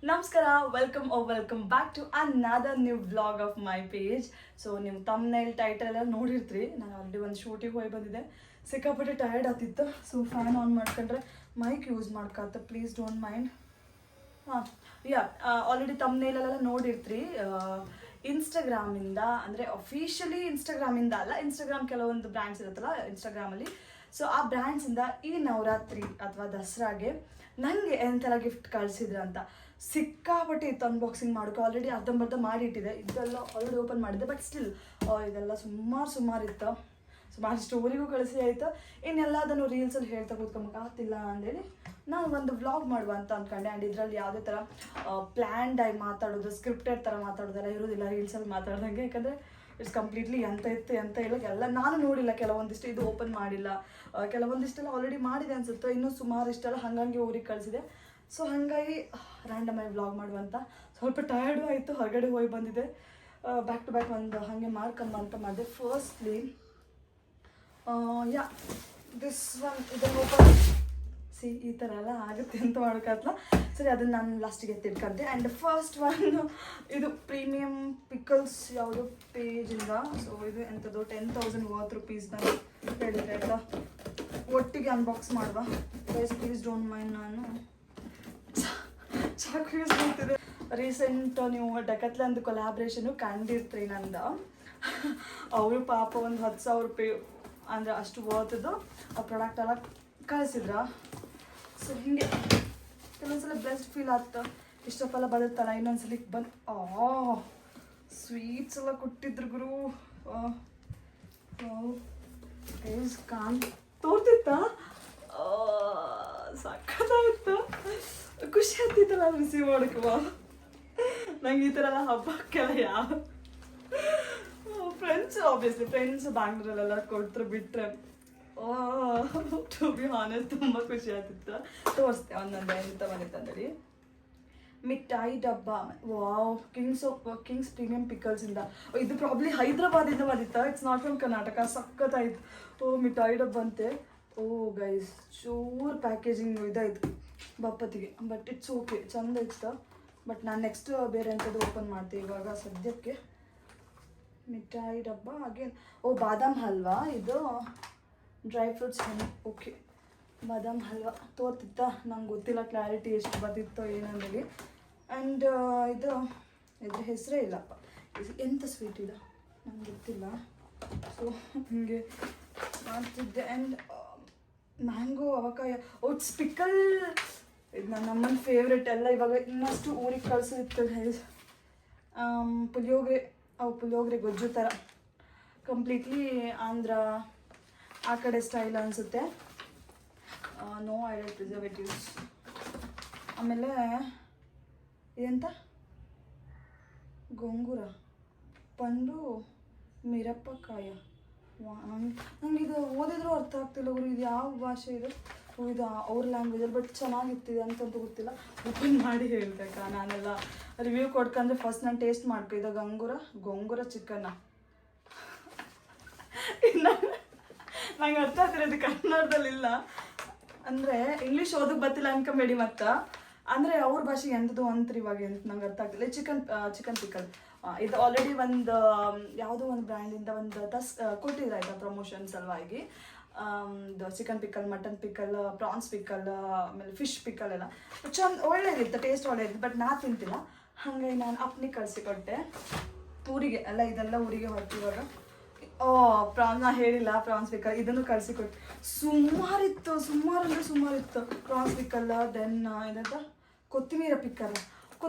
ನಮಸ್ಕಾರ, welcome back to another new vlog of my page. So ನೀವು thumbnail title ಎಲ್ಲ ನೋಡಿರ್ತೀರಿ. ನಾನು ಆಲ್ರೆಡಿ ಒಂದು ಶೂಟಿಗೆ ಹೋಗಿ ಬಂದಿದ್ದೆ. ಸಿಕ್ಕಾಪಟ್ಟೆ ಟಯರ್ಡ್ ಆಗ್ತಿತ್ತು. ಸೊ ಫ್ಯಾನ್ ಆನ್ ಮಾಡ್ಕೊಂಡ್ರೆ ಮೈಕ್ ಯೂಸ್ ಮಾಡ್ಕೊತ, ಪ್ಲೀಸ್ ಡೋಂಟ್ ಮೈಂಡ್. ಆಲ್ರೆಡಿ ತಮ್ನೇಲೆಲ್ಲ ನೋಡಿರ್ತೀರಿ. ಇನ್ಸ್ಟಾಗ್ರಾಮಿಂದ ಅಂದರೆ ಅಫಿಷಿಯಲಿ ಇನ್ಸ್ಟಾಗ್ರಾಮಿಂದ ಅಲ್ಲ, ಇನ್ಸ್ಟಾಗ್ರಾಮ್ ಕೆಲವೊಂದು ಬ್ರ್ಯಾಂಡ್ಸ್ ಇರುತ್ತಲ್ಲ ಇನ್ಸ್ಟಾಗ್ರಾಮಲ್ಲಿ. ಸೊ ಆ ಬ್ರ್ಯಾಂಡ್ಸಿಂದ ಈ ನವರಾತ್ರಿ ಅಥವಾ ದಸರಾಗೆ ನನಗೆ ಎಂತೆಲ್ಲ ಗಿಫ್ಟ್ ಕಳಿಸಿದ್ರು ಅಂತ ಸಿಕ್ಕಾಪಟ್ಟೆ ಇತ್ತು. ಅನ್ಬಾಕ್ಸಿಂಗ್ ಮಾಡೋಕೆ ಆಲ್ರೆಡಿ ಅರ್ಧಂಬರ್ಧ ಮಾಡಿಟ್ಟಿದೆ. ಇದೆಲ್ಲ ಆಲ್ರೆಡಿ ಓಪನ್ ಮಾಡಿದ್ದೆ, ಬಟ್ ಸ್ಟಿಲ್ ಇದೆಲ್ಲ ಸುಮಾರು ಇತ್ತು. ಸುಮಾರು ಸ್ಟೋರಿಗೂ ಕಳಿಸಿ ಆಯಿತು. ಇನ್ನೆಲ್ಲ ಅದನ್ನು ರೀಲ್ಸಲ್ಲಿ ಹೇಳ್ತಾ ಕೂತ್ಕೊಂಬೇಕಾಗ್ತಿಲ್ಲ ಅಂದೇಳಿ ನಾನು ಒಂದು ವ್ಲಾಗ್ ಮಾಡುವ ಅಂತ ಅಂದ್ಕೊಂಡೆ. ಆ್ಯಂಡ್ ಇದರಲ್ಲಿ ಯಾವುದೇ ಥರ ಪ್ಲ್ಯಾನ್ಡ್ ಆಗಿ ಮಾತಾಡೋದು, ಸ್ಕ್ರಿಪ್ಟೆಡ್ ಥರ ಮಾತಾಡೋದೆಲ್ಲ ಇರೋದಿಲ್ಲ ರೀಲ್ಸಲ್ಲಿ ಮಾತಾಡ್ದಂಗೆ. ಯಾಕಂದರೆ ಇಟ್ಸ್ ಕಂಪ್ಲೀಟ್ಲಿ ಎಂತ ಇತ್ತು ಎಂತ ಇಲ್ಲ ಎಲ್ಲ ನಾನು ನೋಡಿಲ್ಲ. ಕೆಲವೊಂದಿಷ್ಟು ಇದು ಓಪನ್ ಮಾಡಿಲ್ಲ, ಕೆಲವೊಂದಿಷ್ಟೆಲ್ಲ ಆಲ್ರೆಡಿ ಮಾಡಿದೆ ಅನಿಸುತ್ತೆ. ಇನ್ನೂ ಸುಮಾರು ಇಷ್ಟೆಲ್ಲ ಹಾಗಾಗಿ ಊರಿಗೆ ಕಳಿಸಿದೆ. ಸೊ ಹಾಗಾಗಿ ರ್ಯಾಂಡಮ್ ಆಗಿ ವ್ಲಾಗ್ ಮಾಡುವಂತ ಸ್ವಲ್ಪ ಟಯರ್ಡು ಆಯಿತು. ಹೊರಗಡೆ ಹೋಗಿ ಬಂದಿದೆ. ಬ್ಯಾಕ್ ಟು ಬ್ಯಾಕ್ ಒಂದು ಹಾಗೆ ಮಾಡ್ಕೊಂಬಂತ ಮಾಡಿದೆ. ಫಸ್ಟ್ಲಿ ದಿಸ್ ಒನ್ ಇದನ್ನು ಓಪನ್ ಈ ಥರ ಎಲ್ಲ ಆಗುತ್ತೆ ಅಂತ ಮಾಡೋಕ್ಕಲ್ಲ. ಸರಿ, ಅದನ್ನು ನಾನು ಲಾಸ್ಟಿಗೆ ತಿಳ್ಕೊಂಡೆ. ಆ್ಯಂಡ್ ಫಸ್ಟ್ ಒನ್ ಇದು ಪ್ರೀಮಿಯಮ್ ಪಿಕಲ್ಸ್ ಯಾವುದು ಪೇಜಿಂದ. ಸೊ ಇದು ಎಂಥದ್ದು 10,000 ವರ್ತ್ ರುಪೀಸ್ನ ಹೇಳಿದ್ರೆ ಆಯಿತಾ. ಒಟ್ಟಿಗೆ ಅನ್ಬಾಕ್ಸ್ ಮಾಡುವ ಪ್ಲೀಸ್ ಡೋಂಟ್ ಮೈಂಡ್. ನಾನು ಚಾಕು ಯೂಸ್ ಮಾಡ್ತಿದ್ದೆ. ರೀಸೆಂಟ್ ನೀವು ಡೆಕತ್ಲಂದು ಕೊಲ್ಯಾಬ್ರೇಷನು ಕಂಡಿರ್ತೀರಿ ನಂದು. ಅವರು ಪಾಪ ಒಂದು 10,000 ರೂಪಾಯಿ ಅಂದರೆ ಅಷ್ಟು ವರ್ತಿದ್ದು ಆ ಪ್ರಾಡಕ್ಟ್ ಎಲ್ಲ ಕಳಿಸಿದ್ರ. ಸೊ ಹೀಗೆ ಕೆಲವೊಂದ್ಸಲ ಬೆಸ್ಟ್ ಫೀಲ್ ಆಗ್ತ. ಇಷ್ಟಕ್ಕೆಲ್ಲ ಬದುತ್ತಲ್ಲ, ಇನ್ನೊಂದ್ಸಲಿಗೆ ಸ್ವೀಟ್ಸ್ ಎಲ್ಲ ಕೊಟ್ಟಿದ್ರು ಗುರು. ತೋರ್ತಿತ್ತ ಸಕ್ಕತ್ತಾಗಿತ್ತು. ಖುಷಿ ಆಗ್ತಿತ್ತಲ್ಲ ರಿಸೀವ್ ಮಾಡೋಕ್ಕವ. ನಂಗೆ ಈ ಥರ ಎಲ್ಲ ಹಬ್ಬಕ್ಕೆಲ್ಲ ಯಾವ ಫ್ರೆಂಡ್ಸ್ ಆಬ್ವಿಯಸ್ಲಿ ಫ್ರೆಂಡ್ಸ್ ಬ್ಯಾಂಗ್ಳೂರಲ್ಲೆಲ್ಲ ಕೊಡ್ತಾರೆ ಬಿಟ್ಟರೆ ಟು ಬಿ ಹಾನೆಸ್ಟ್ ತುಂಬ ಖುಷಿ ಆಗ್ತಿತ್ತು. ತೋರಿಸ್ತೆ ಒಂದೊಂದು ಎಂತ ಬಂದಿತ್ತಂದೇಳಿ. ಮಿಠಾಯಿ ಡಬ್ಬ, ವಾವ್, ಕಿಂಗ್ಸ್ ಪ್ರೀಮಿಯಂ ಪಿಕಲ್ಸಿಂದ. ಇದು ಪ್ರಾಬ್ಲಿ ಹೈದ್ರಾಬಾದಿಂದ ಬಂದಿತ್ತು. It's not from Karnataka. ಸಖತ್ತಾಯ್ತು. ಮಿಠಾಯಿ ಡಬ್ಬ ಅಂತೆ. ಗೈಸ್ ಚೂರು ಪ್ಯಾಕೇಜಿಂಗ್ ಇದಾಯ್ತು ಬಪ್ಪತ್ತಿಗೆ, ಬಟ್ ಇಟ್ಸ್ ಓಕೆ, ಚಂದ ಇತ್ತು. ಬಟ್ ನಾನು ನೆಕ್ಸ್ಟ್ ಬೇರೆ ಎಂಥದ್ದು ಓಪನ್ ಮಾಡ್ತೀನಿ ಇವಾಗ ಸದ್ಯಕ್ಕೆ. ಮಿಠಾಯಿ ಡಬ್ಬ ಅಗೇನ್. ಬಾದಾಮ್ ಹಲ್ವಾ, ಇದು ಡ್ರೈ ಫ್ರೂಟ್ಸ್ ಹಣ್ಣು. ಓಕೆ, ಬಾದಾಮ್ ಹಲ್ವಾ ತೋರ್ತಿತ್ತ. ನಂಗೆ ಗೊತ್ತಿಲ್ಲ ಕ್ಲಾರಿಟಿ ಎಷ್ಟು ಬಂದಿತ್ತೋ ಏನಂದೇಳಿ. ಆ್ಯಂಡ್ ಇದ್ರ ಹೆಸರೇ ಇಲ್ಲಪ್ಪ. ಎಂಥ ಸ್ವೀಟ್ ಇದು ನಂಗೆ ಗೊತ್ತಿಲ್ಲ. ಸೊ ಹೀಗೆ ಮಾಡ್ತಿದ್ದೆ. And mango avakaya. It's pickle. ಇದು ನನ್ನ ಅಮ್ಮನ ಫೇವ್ರೆಟ್. ಎಲ್ಲ ಇವಾಗ ಇನ್ನಷ್ಟು ಊರಿಗೆ ಕಳಿಸಿತ್ತು. ಪುಳಿಯೋಗರೆ ಗೊಜ್ಜು ಥರ, ಕಂಪ್ಲೀಟ್ಲಿ ಆಂಧ್ರ ಆ ಕಡೆ ಸ್ಟೈಲ್ ಅನಿಸುತ್ತೆ. No oil preservatives. ಆಮೇಲೆ ಇದೆಂತ ಗೊಂಗೂರ ಪಂಡು ಮಿರಪ್ಪಕಾಯ. ನಂಗೆ ಇದು ಓದಿದ್ರು ಅರ್ಥ ಆಗ್ತಿಲ್ಲ ಗುರು. ಇದು ಯಾವ ಭಾಷೆ ಇದು? ಇದು ಅವ್ರ ಲ್ಯಾಂಗ್ವೇಜಲ್ಲಿ, ಬಟ್ ಚೆನ್ನಾಗಿರ್ತಿದೆ ಅಂತಂತೂ ಗೊತ್ತಿಲ್ಲ. ಓಪನ್ ಮಾಡಿ ಹೇಳ್ಬೇಕಾ? ನಾನೆಲ್ಲ ರಿವ್ಯೂ ಕೊಡ್ಕೊಂಡ್ರೆ ಫಸ್ಟ್ ನಾನು ಟೇಸ್ಟ್ ಮಾಡ್ಕೊ. ಇದು ಗೊಂಗೂರ ಚಿಕನ್ನ. ನಂಗೆ ಅರ್ಥ ಆಗ್ತಿರೋದು ಕನ್ನಡದಲ್ಲಿಲ್ಲ. ಅಂದರೆ ಇಂಗ್ಲೀಷ್ ಓದಕ್ಕೆ ಬರ್ತಿಲ್ಲ ಅನ್ಕೊಂಬೇಡಿ. ಮತ್ತು ಅಂದರೆ ಅವ್ರ ಭಾಷೆಗೆ ಎಂಥದ್ದು ಅಂತ್ರಿ ಇವಾಗ ಎಂತ ನಂಗೆ ಅರ್ಥ ಆಗ್ತಿಲ್ಲ. Chicken pickle. ಇದು ಆಲ್ರೆಡಿ ಒಂದು ಯಾವುದೋ ಒಂದು ಬ್ರ್ಯಾಂಡಿಂದ ಒಂದು ಕೊಟ್ಟಿದ್ರು ಆಯಿತಾ ಪ್ರಮೋಷನ್ ಸಲುವಾಗಿ. ಇದು chicken pickle, mutton pickle, prawns pickle, ಆಮೇಲೆ ಫಿಶ್ ಪಿಕಲ್ ಎಲ್ಲ ಒಳ್ಳೇದಿತ್ತು, ಟೇಸ್ಟ್ ಒಳ್ಳೇದಿತ್ತು. ಬಟ್ ನಾ ತಿಂತಿಲ್ಲ. ಹಾಗಾಗಿ ನಾನು ಅಪ್ಪನಿಗೆ ಕಳಿಸಿಕೊಟ್ಟೆ ಊರಿಗೆ. ಎಲ್ಲ ಇದೆಲ್ಲ ಊರಿಗೆ ಹೊರತು ಇವಾಗ. ನಾ ಹೇಳಿಲ್ಲ ಪ್ರಾನ್ಸ್ ಪಿಕಲ್, ಇದನ್ನು ಕಳಿಸಿಕೊಟ್ಟೆ. ಸುಮಾರಿತ್ತು ಪ್ರಾನ್ಸ್ ಪಿಕಲ್. ದೆನ್ ಏನಂತ ಕೊತ್ತಿಮೀರ ಪಿಕಲ್.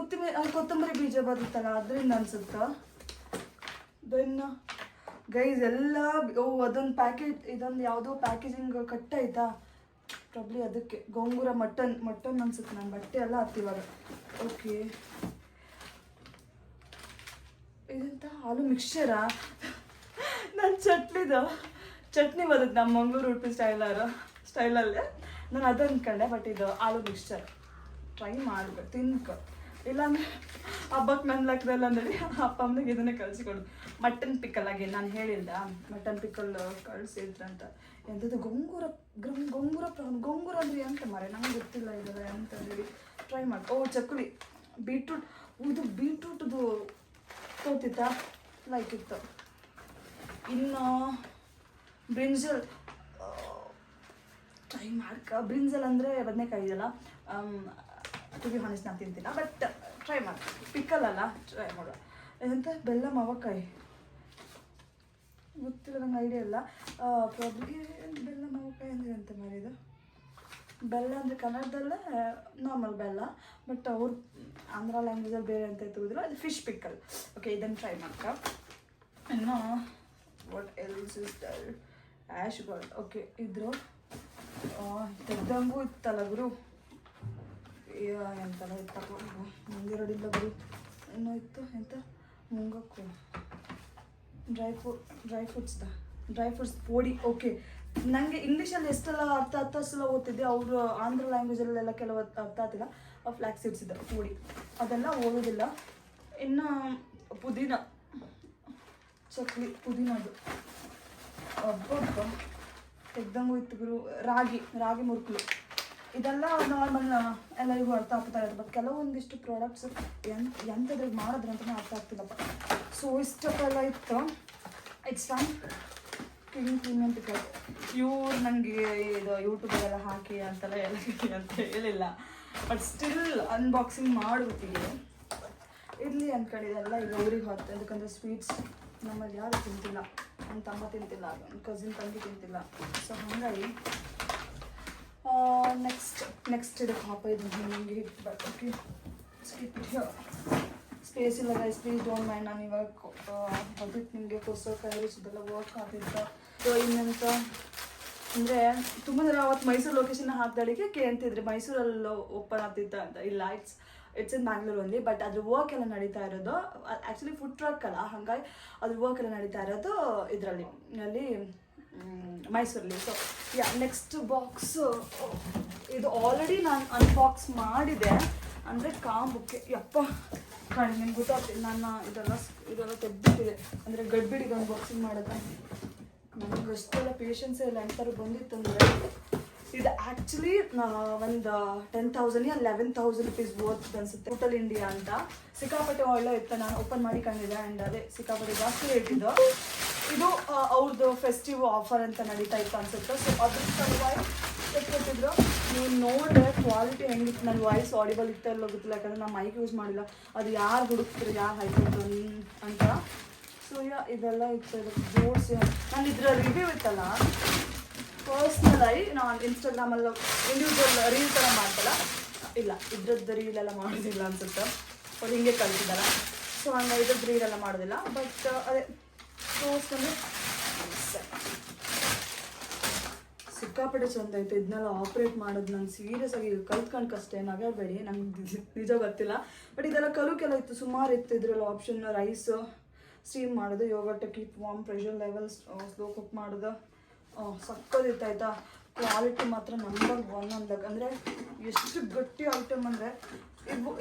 ಕೊತ್ತಂಬರಿ ಬೀಜ ಬರುತ್ತಲ್ಲ ಅದರಿಂದ ಅನ್ಸುತ್ತಾ. ದೆನ್ ಗೈಸ್ ಎಲ್ಲ ಅದೊಂದು ಪ್ಯಾಕೆಟ್, ಇದೊಂದು ಯಾವುದೋ ಪ್ಯಾಕೇಜಿಂಗ್ ಕಟ್ಟಾಯ್ತಾ ಪ್ರಾಬ್ಲಿ ಅದಕ್ಕೆ. ಗೊಂಗೂರ ಮಟನ್ ಅನ್ಸುತ್ತೆ. ನನ್ನ ಬಟ್ಟೆ ಎಲ್ಲ ಹತ್ತಿವಾಗ. ಓಕೆ, ಇದಂತ ಆಲೂ ಮಿಕ್ಸ್ಚರಾ? ನಾನು ಚಟ್ನಿ ಬರುತ್ತೆ ನಮ್ಮ ಮಂಗಳೂರು ಉಡುಪಿ ಸ್ಟೈಲಲ್ಲೇ. ನಾನು ಅದು ಅಂದ್ಕೊಂಡೆ. ಬಟ್ ಇದು ಆಲೂ ಮಿಕ್ಸ್ಚರ್ ಟ್ರೈ ಮಾಡ್ಬೇಕು, ತಿನ್ಕೊ. ಇಲ್ಲಾಂದರೆ ಹಬ್ಬಕ್ಕೆ ನನ್ನ ಲೆಕ್ಕದಲ್ಲಿ ಅಂದೇಳಿ ಅಪ್ಪ ಅಮ್ಮನಿಗೆ ಇದನ್ನೇ ಕಳಿಸಿಕೊಡು. ಮಟನ್ ಪಿಕಲ್ ಆಗಿ ನಾನು ಹೇಳಿಲ್ಲ, ಮಟನ್ ಪಿಕಲ್ ಕಳಿಸಿದ್ರಂತ. ಎಂಥದ್ದು ಗೊಂಗೂರ ಅಂದರೆ ಎಂತ ಮಾರೆ ನಂಗೆ ಗೊತ್ತಿಲ್ಲ ಇದರ ಎಂತ ಹೇಳಿ. ಟ್ರೈ ಮಾಡಿ. ಚಕ್ಕುಲಿ ಬೀಟ್ರೂಟ್, ಇದು ಬೀಟ್ರೂಟ್ದು ತೋತಿತ್ತಾ ಲೈಕ್ ಇತ್ತು. ಇನ್ನು ಬ್ರಿಂಜಲ್ ಟ್ರೈ ಮಾಡ್ಕ. ಬ್ರಿಂಜಲ್ ಅಂದರೆ ಬದನೆಕಾಯಿ ಇದೆಯಲ್ಲ, ಟು ಬಿ ಹಾನೆಸ್ಟ್ ನಾನು ತಿಂತಿಲ್ಲ, ಬಟ್ ಟ್ರೈ ಮಾಡಿ. ಪಿಕ್ಕಲ್ ಅಲ್ಲ, ಟ್ರೈ ಮಾಡುವ. ಎಂತ ಬೆಲ್ಲ ಮಾವಕಾಯಿ ಗೊತ್ತಿಲ್ಲ, ನಂಗೆ ಐಡಿಯಾ ಇಲ್ಲ. ಪ್ರಾಬ್ಲಿ ಬೆಲ್ಲ ಮಾವಕಾಯಿ ಅಂದರೆ ಎಂತ ಮಾಡಿದ್ದು. ಬೆಲ್ಲ ಅಂದರೆ ಕನ್ನಡದಲ್ಲೇ ನಾರ್ಮಲ್ ಬೆಲ್ಲ, ಬಟ್ ಅವ್ರು ಆಂಧ್ರ ಲ್ಯಾಂಗ್ವೇಜಲ್ಲಿ ಬೇರೆ ಅಂತ ತಗೋದಿಲ್ಲ. ಅದು ಫಿಶ್ ಪಿಕ್ಕಲ್. ಓಕೆ, ಇದನ್ನು ಟ್ರೈ ಮಾಡ್ಕ. ಇನ್ನು what else is there? Ash gold. Okay, ಇದ್ರು ತೆಗ್ದಂಗೂ ಇತ್ತಲ್ಲ ಗುರು, ಎಂತೆಲ್ಲ ಇತ್ತಪ್ಪ, ಮುಂದಿರೋದಿಲ್ಲ ಗುರು. ಇನ್ನೂ ಇತ್ತು ಎಂತ ಮುಂಗಕ್ಕೂ ಡ್ರೈ ಫ್ರೂಟ್ಸ್ ಪೋಡಿ. ಓಕೆ, ನನಗೆ ಇಂಗ್ಲೀಷಲ್ಲಿ ಎಷ್ಟೆಲ್ಲ ಅರ್ಥ ಸಲ ಓದ್ತಿದ್ದೆ, ಅವರು ಆಂಧ್ರ ಲ್ಯಾಂಗ್ವೇಜಲ್ಲೆಲ್ಲ ಕೆಲವು ಅರ್ಥ ಆಗ್ತಿಲ್ಲ. ಫ್ಲ್ಯಾಕ್ಸ್ ಸೀಡ್ಸ್ ಇದೆ ಪೋಡಿ, ಅದೆಲ್ಲ ಓದೋದಿಲ್ಲ. ಇನ್ನು ಪುದೀನ ಚಕ್ಲಿ, ಪುದೀನದು ಒಬ್ಬೊಬ್ಬ ತೆಗ್ದಂಗೂ ಇತ್ತು ಗುರು. ರಾಗಿ ಮುರುಕಲು, ಇದೆಲ್ಲ ನಾರ್ಮಲ್ ಎಲ್ಲರಿಗೂ ಅರ್ಥ ಆಗ್ತಾ ಇರೋದು. ಬಟ್ ಕೆಲವೊಂದಿಷ್ಟು ಪ್ರಾಡಕ್ಟ್ಸ್ ಎಂಥದ್ರಿಗೆ ಮಾಡಿದ್ರೆ ಅಂತಲೇ ಅರ್ಥ ಆಗ್ತಿಲ್ಲಪ್ಪ. ಸೊ ಇಷ್ಟಕ್ಕೆಲ್ಲ ಇತ್ತು. It's from king premium pickle. ಇವ್ರು ನನಗೆ ಇದು ಯೂಟ್ಯೂಬಲ್ಲೆಲ್ಲ ಹಾಕಿ ಅಂತೆಲ್ಲ ಅಂತ ಹೇಳಿಲ್ಲ, ಬಟ್ ಸ್ಟಿಲ್ ಅನ್ಬಾಕ್ಸಿಂಗ್ ಮಾಡ್ಬಿಟ್ಟಿಗೆ ಇರಲಿ ಅಂದ್ಕೊಂಡಿದ್ದೆಲ್ಲ. ಈಗ ಅವ್ರಿಗೆ ಹೊತ್ತು, ಯಾಕಂದರೆ ಸ್ವೀಟ್ಸ್ ನಮ್ಮಲ್ಲಿ ಯಾರು ತಿಂತಿಲ್ಲ. ನನ್ನ ತಮ್ಮ ತಿಂತಿಲ್ಲ, ನನ್ನ ಕಸಿನ್ ತಂಗಿ ತಿಂತಿಲ್ಲ. ಸೊ ಹಾಗಾಗಿ ನೆಕ್ಸ್ಟ್ ಇದಕ್ಕೆ ಹಾಕೋದು ನಿಮಗೆ ಹಿಟ್ಬೇಕು. ಓಕೆ, ಸ್ಪೇಸ್ ಇಲ್ಲ ಗೈಸ್, ಪ್ಲೀಸ್ ಡೋಂಟ್ ಮೈಂಡ್. ನಾನು ಇವಾಗ ಅದಕ್ಕೆ ನಿಮಗೆ ಕೊಸೋಕಾಯಿ ಇದೆಲ್ಲ ವರ್ಕ್ ಆಗ್ತಿತ್ತು. ಸೊ ಇನ್ನೆಂತ ಅಂದರೆ ತುಂಬ ಜನ ಅವತ್ತು ಮೈಸೂರು ಲೊಕೇಶನ್ ಹಾಕಿದಳಿಗೆ ಕೇಳ್ತಿದ್ರೆ ಮೈಸೂರಲ್ಲಿ ಓಪನ್ ಆಗ್ತಿತ್ತ ಅಂತ. ಇಲ್ಲ, it's in Bangalore only. But ಅದ್ರ ವರ್ಕ್ ಎಲ್ಲ ನಡೀತಾ ಇರೋದು ಆ್ಯಕ್ಚುಲಿ ಫುಡ್ ಟ್ರಕ್ ಅಲ್ಲ, ಹಾಗಾಗಿ ಅದ್ರ ವರ್ಕ್ ಎಲ್ಲ ನಡೀತಾ ಇರೋದು ಇದರಲ್ಲಿ ಅಲ್ಲಿ ಮೈಸೂರಲ್ಲಿ. ಸೊ ನೆಕ್ಸ್ಟ್ ಬಾಕ್ಸು ಇದು ಆಲ್ರೆಡಿ ನಾನು ಅನ್ಬಾಕ್ಸ್ ಮಾಡಿದೆ, ಅಂದರೆ ಕಾಂಬುಕ್ಕೆ. ಯಪ್ಪ ಕಾಣಿ, ನಿಮ್ಗೆ ಗೊತ್ತಾಗ್ತಿಲ್ಲ, ನಾನು ಇದೆಲ್ಲ ತೆಗ್ದಿಟ್ಟಿದೆ. ಅಂದರೆ ಗಡ್ಬಿಡಿಗೆ ಅನ್ಬಾಕ್ಸಿಂಗ್ ಮಾಡಿದ್ರೆ ನನಗೆ ಅಷ್ಟೆಲ್ಲ ಪೇಷನ್ಸೇ ಇಲ್ಲ. ಎಂಥರು ಬಂದಿತ್ತಂದರೆ ಇದು ಆ್ಯಕ್ಚುಲಿ ಒಂದು 10,000 11,000 ರುಪೀಸ್ ವರ್ತ್ ಅನಿಸುತ್ತೆ. ಟೋಟಲ್ ಇಂಡಿಯಾ ಅಂತ ಸಿಕ್ಕಾಪಟ್ಟೆ ಒಳ್ಳೆ ಇತ್ತು. ನಾನು ಓಪನ್ ಮಾಡಿ ಕಂಡಿದ್ದೆ, ಆ್ಯಂಡ್ ಅದೇ ಸಿಕ್ಕಾಪಟ್ಟೆ ಜಾಸ್ತಿ ರೇಟಿದ್ದು. ಇದು ಅವ್ರದ್ದು ಫೆಸ್ಟಿವ್ ಆಫರ್ ಅಂತ ನಡೀತಾ ಇತ್ತು ಅನಿಸುತ್ತೆ. ಸೊ ಅದ್ರ ಸಲುವಾಗಿ ಕೊಟ್ಟಿದ್ರು. ನೀವು ನೋಡಿದ್ರೆ ಕ್ವಾಲಿಟಿ ಹೆಂಗಿತ್ತು. ನನ್ನ ವಾಯ್ಸ್ ಆಡಿಬಲ್ ಇತ್ತು ಎಲ್ಲ ಗೊತ್ತಿಲ್ಲ, ಯಾಕಂದರೆ ನಾನು ಮೈಕ್ ಯೂಸ್ ಮಾಡಿಲ್ಲ. ಅದು ಯಾರು ಹುಡುಕ್ತಿದ್ರು, ಯಾರು ಹಾಕಿದ್ರು ಅಂತ. ಸೊ ಇದೆಲ್ಲ ಇತ್ತು. ಇದಕ್ಕೆ ಜೋಡಿಸಿ ನಾನು ಇದರ ರಿವ್ಯೂ ಇತ್ತಲ್ಲ, ಪರ್ಸ್ನಲಾಗಿ ನಾನು ಇನ್ಸ್ಟಾಗ್ರಾಮಲ್ಲಿ ಇಂಡಿವಿಜುವಲ್ ರೀಲ್ ಥರ ಮಾಡ್ತಲ್ಲ, ಇಲ್ಲ ಇದ್ರದ್ದು ರೀಲೆಲ್ಲ ಮಾಡೋದಿಲ್ಲ ಅನ್ಸುತ್ತೆ. ಅವ್ರು ಹಿಂಗೆ ಕಲಿತಿದ್ದಾರ. ಸೊ ಹಂಗೆ ಇದ್ರದ್ದು ರೀಲೆಲ್ಲ ಮಾಡೋದಿಲ್ಲ. ಬಟ್ ಅದೇ ತೋರಿಸ್ಕೊಂಡು ಸಿಕ್ಕಾಪಟ್ಟೆ ಚಂದ ಆಯಿತು. ಇದನ್ನೆಲ್ಲ ಆಪ್ರೇಟ್ ಮಾಡೋದು ನಂಗೆ ಸೀರಿಯಸ್ ಆಗಿ ಕಲ್ತ್ಕೊಂಡು ಕಷ್ಟ, ನಗಬೇಡಿ, ನಂಗೆ ನಿಜ ಗೊತ್ತಿಲ್ಲ. ಬಟ್ ಇದೆಲ್ಲ ಕಲುಕೆಲ್ಲ ಇತ್ತು, ಸುಮಾರು ಇತ್ತು. ಇದರಲ್ಲಿ ಆಪ್ಷನ್ ರೈಸ್ ಸ್ಟೀಮ್ ಮಾಡೋದು, yoghurt keep warm, pressure level slow cook ಮಾಡೋದು, ಸಕ್ಕದಿತ್ತು ಆಯಿತಾ. ಕ್ವಾಲಿಟಿ ಮಾತ್ರ ನಂಬರ್ 1 ಅಂದಾಗ. ಅಂದರೆ ಎಷ್ಟು ಗಟ್ಟಿ ಐಟಮ್ ಅಂದರೆ